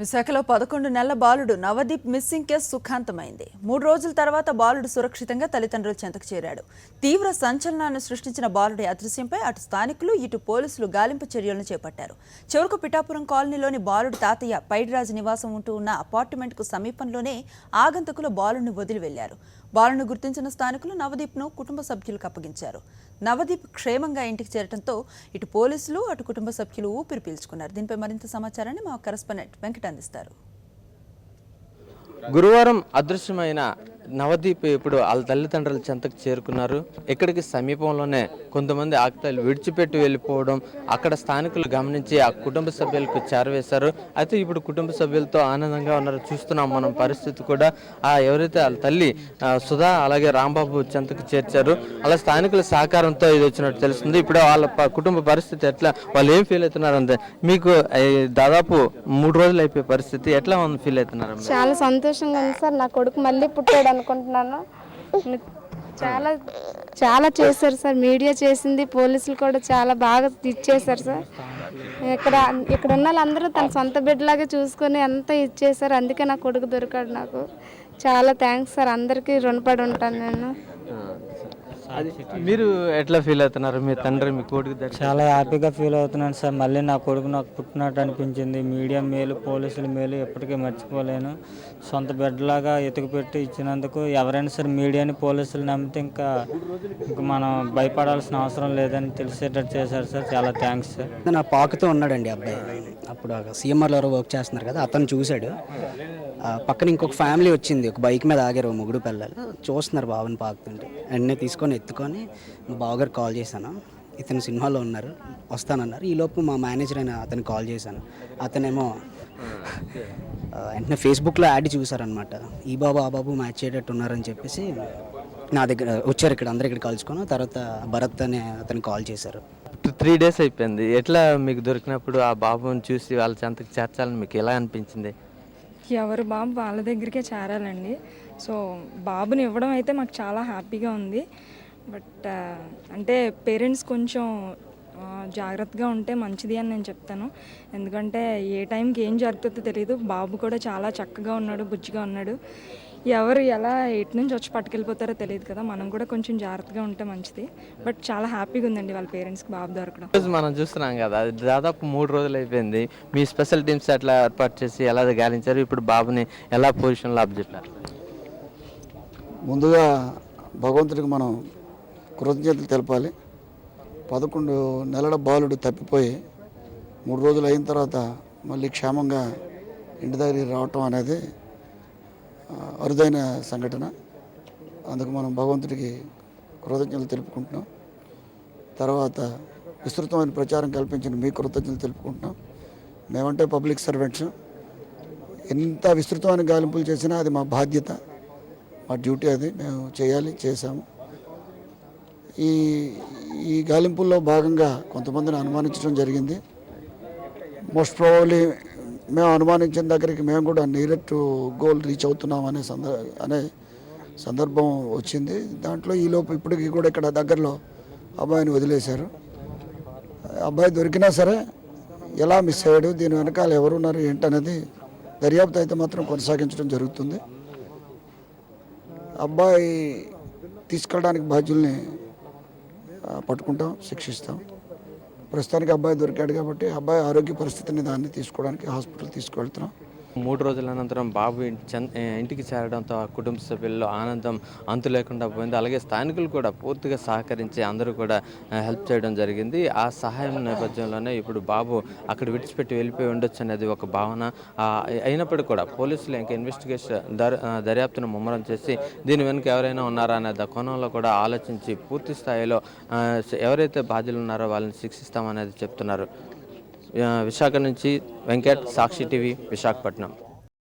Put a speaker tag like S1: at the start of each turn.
S1: విశాఖలో 11 నెలల బాలుడు నవదీప్ మిస్సింగ్ కేసు సుఖాంతమైంది. 3 రోజుల తర్వాత బాలుడు సురక్షితంగా తల్లిదండ్రుల చెంతకు చేరాడు. తీవ్ర సంచలనాన్ని సృష్టించిన బాలుడి అదృశ్యంపై అటు స్థానికులు ఇటు పోలీసులు గాలింపు చర్యలను చేపట్టారు. చివరకు పిఠాపురం కాలనీలోని బాలుడి తాతయ్య పైడిరాజు నివాసం ఉంటూ ఉన్న అపార్ట్మెంట్కు సమీపంలోనే ఆగంతకులు బాలుడిని వదిలి వెళ్లారు. బాలుడిని గుర్తించిన స్థానికులు నవదీప్ను కుటుంబ సభ్యులకు అప్పగించారు. నవదీప్ క్షేమంగా ఇంటికి చేరడంతో ఇటు పోలీసులు అటు కుటుంబ సభ్యులు ఊపిరి పీల్చుకున్నారు. దీనిపై మరింత సమాచారాన్ని మా కరెస్పాండెంట్ వెంకట అందిస్తారు.
S2: గురువారం అదృశ్యమైన నవదీప్ ఇప్పుడు వాళ్ళ తల్లిదండ్రుల చెంతకు చేరుకున్నారు. ఇక్కడికి సమీపంలోనే కొంతమంది ఆకతాయిలు విడిచిపెట్టి వెళ్ళిపోవడం అక్కడ స్థానికులు గమనించి ఆ కుటుంబ సభ్యులకు చేరవేశారు. అయితే ఇప్పుడు కుటుంబ సభ్యులతో ఆనందంగా ఉన్నారు. చూస్తున్నాం మనం పరిస్థితి కూడా. ఎవరైతే వాళ్ళ తల్లి సుధా అలాగే రాంబాబు చెంతకు చేర్చారు. అలా స్థానికుల సహకారంతో ఇది వచ్చినట్టు తెలుస్తుంది. ఇప్పుడు వాళ్ళ కుటుంబ పరిస్థితి ఎట్లా, వాళ్ళు ఏం ఫీల్ అవుతున్నారు అంతే. మీకు దాదాపు 3 రోజులు అయిపోయే పరిస్థితి ఎట్లా ఫీల్ అవుతున్నారు?
S3: చాలా సంతోషంగా ఉంది సార్. నా కొడుకు మళ్ళీ పుట్టాడు అనుకుంటున్నాను. చాలా చాలా చేశారు సార్, మీడియా చేసింది, పోలీసులు కూడా చాలా బాగా ఇచ్చేశారు సార్. ఇక్కడ ఉన్న వాళ్ళందరూ తన సొంత బిడ్డలాగా చూసుకొని అంతా ఇచ్చేశారు. అందుకే నా కొడుకు దొరికాడు. నాకు చాలా థ్యాంక్స్ సార్. అందరికీ రుణపడి ఉంటాను నేను.
S2: మీరు ఎట్లా ఫీల్ అవుతున్నారు? మీ తండ్రి మీ కొడుకు
S4: చాలా హ్యాపీగా ఫీల్ అవుతున్నాను సార్. మళ్ళీ నా కొడుకు నాకు పుట్టినట్టు అనిపించింది. మీడియా మేలు, పోలీసుల మేలు ఎప్పటికీ మర్చిపోలేను. సొంత బిడ్డలాగా ఎతుకుపెట్టి ఇచ్చినందుకు ఎవరైనా సరే మీడియాని, పోలీసులు నమ్మితే ఇంకా మనం భయపడాల్సిన అవసరం లేదని తెలిసేటట్టు చేశారు సార్. చాలా థ్యాంక్స్ సార్.
S5: నా పాకుతో ఉన్నాడండి అబ్బాయి. అప్పుడు సీఎంఆర్లో వర్క్ చేస్తున్నారు కదా, అతను చూశాడు. పక్కన ఇంకొక ఫ్యామిలీ వచ్చింది, ఒక బైక్ మీద ఆగారు, ముగ్గురు పిల్లలు చూస్తున్నారు బాబుని పాకుతుంటే. వెంటనే తీసుకొని ఎత్తుకొని మా బావగారు కాల్ చేశాను. ఇతను సినిమాలో ఉన్నారు, వస్తానన్నారు. ఈలోపు మా మేనేజర్ అయిన అతను కాల్ చేశాను. అతనేమో వెంటనే ఫేస్బుక్లో యాడ్ చూసారనమాట. ఈ బాబు ఆ బాబు మ్యాచ్ అయ్యేటట్టు ఉన్నారని చెప్పేసి నా దగ్గర వచ్చారు. ఇక్కడ అందరు ఇక్కడ కలుసుకుని తర్వాత భరత్ అనే అతను కాల్ చేశారు.
S2: 3 days అయిపోయింది. ఎట్లా మీకు దొరికినప్పుడు ఆ బాబుని చూసి వాళ్ళ చెంతకు చేర్చాలని మీకు ఎలా అనిపించింది?
S6: ఎవరు బాబు వాళ్ళ దగ్గరికే చేరాలండి. సో బాబుని ఇవ్వడం అయితే మాకు చాలా హ్యాపీగా ఉంది. బట్ అంటే పేరెంట్స్ కొంచెం జాగ్రత్తగా ఉంటే మంచిది అని నేను చెప్తాను. ఎందుకంటే ఏ టైంకి ఏం జరుగుతుందో తెలియదు. బాబు కూడా చాలా చక్కగా ఉన్నాడు, బుజ్జిగా ఉన్నాడు. ఎవరు ఎలా ఎటు నుంచి వచ్చి పట్టుకెళ్ళిపోతారో తెలియదు కదా. మనం కూడా కొంచెం జాగ్రత్తగా ఉంటే మంచిది. బట్ చాలా హ్యాపీగా ఉందండి వాళ్ళ పేరెంట్స్కి బాబు దొరకడం.
S2: మనం చూస్తున్నాం కదా, దాదాపు 3 రోజులు అయిపోయింది. మీ స్పెషల్ టీమ్స్ ఎట్లా ఏర్పాటు చేసి ఎలా గాలించారు? ఇప్పుడు బాబుని ఎలా పొజిషన్లో అబ్జెక్టారు?
S7: ముందుగా భగవంతుడికి మనం కృతజ్ఞతలు తెలపాలి. 11 నెలల బాలుడు తప్పిపోయి 3 రోజులు అయిన తర్వాత మళ్ళీ క్షేమంగా ఇంటి దగ్గరికి రావటం అనేది అరుదైన సంఘటన. అందుకు మనం భగవంతుడికి కృతజ్ఞతలు తెలుపుకుంటున్నాం. తర్వాత విస్తృతమైన ప్రచారం కల్పించిన మీకు కృతజ్ఞతలు తెలుపుకుంటున్నాం. మేమంటే పబ్లిక్ సర్వెంట్స్. ఎంత విస్తృతమైన గాలింపులు చేసినా అది మా బాధ్యత, మా డ్యూటీ. అది మేము చేయాలి, చేశాము. ఈ గాలింపుల్లో భాగంగా కొంతమందిని అనుమానించడం జరిగింది. మోస్ట్ ప్రాబబ్లీ మేము అనుమానించిన దగ్గరికి మేము కూడా నియర్ టు గోల్ రీచ్ అవుతున్నాం అనే సందర్భం వచ్చింది. దాంట్లో ఈలోపు ఇప్పటికీ కూడా ఇక్కడ దగ్గరలో అబ్బాయిని వదిలేశారు. అబ్బాయి దొరికినా సరే ఎలా మిస్ అయ్యాడు, దీని వెనకాల ఎవరున్నారు ఏంటనేది దర్యాప్తు అయితే మాత్రం కొనసాగించడం జరుగుతుంది. అబ్బాయి తీసుకెళ్ళడానికి బాధ్యుల్ని పట్టుకుంటాం, శిక్షిస్తాం. ప్రస్తుతానికి అబ్బాయి దొరికాడు కాబట్టి అబ్బాయి ఆరోగ్య పరిస్థితిని దాన్ని తీసుకోవడానికి హాస్పిటల్ తీసుకువెళ్తున్నాం.
S2: 3 రోజుల అనంతరం బాబు ఇంటికి చేరడంతో ఆ కుటుంబ సభ్యుల్లో ఆనందం అంతు లేకుండా పోయింది. అలాగే స్థానికులు కూడా పూర్తిగా సహకరించి అందరూ కూడా హెల్ప్ చేయడం జరిగింది. ఆ సహాయం నేపథ్యంలోనే ఇప్పుడు బాబు అక్కడ విడిచిపెట్టి వెళ్ళిపోయి ఉండొచ్చు అనేది ఒక భావన. అయినప్పటికీ కూడా పోలీసులు ఇంకా ఇన్వెస్టిగేషన్ దర్యాప్తును ముమ్మరం చేసి దీని వెనుక ఎవరైనా ఉన్నారా అనే కోణంలో కూడా ఆలోచించి పూర్తి స్థాయిలో ఎవరైతే బాధ్యులు ఉన్నారో వాళ్ళని శిక్షిస్తామనేది చెప్తున్నారు. విశాఖ నుంచి వెంకట్, సాక్షి టీవీ, విశాఖపట్నం.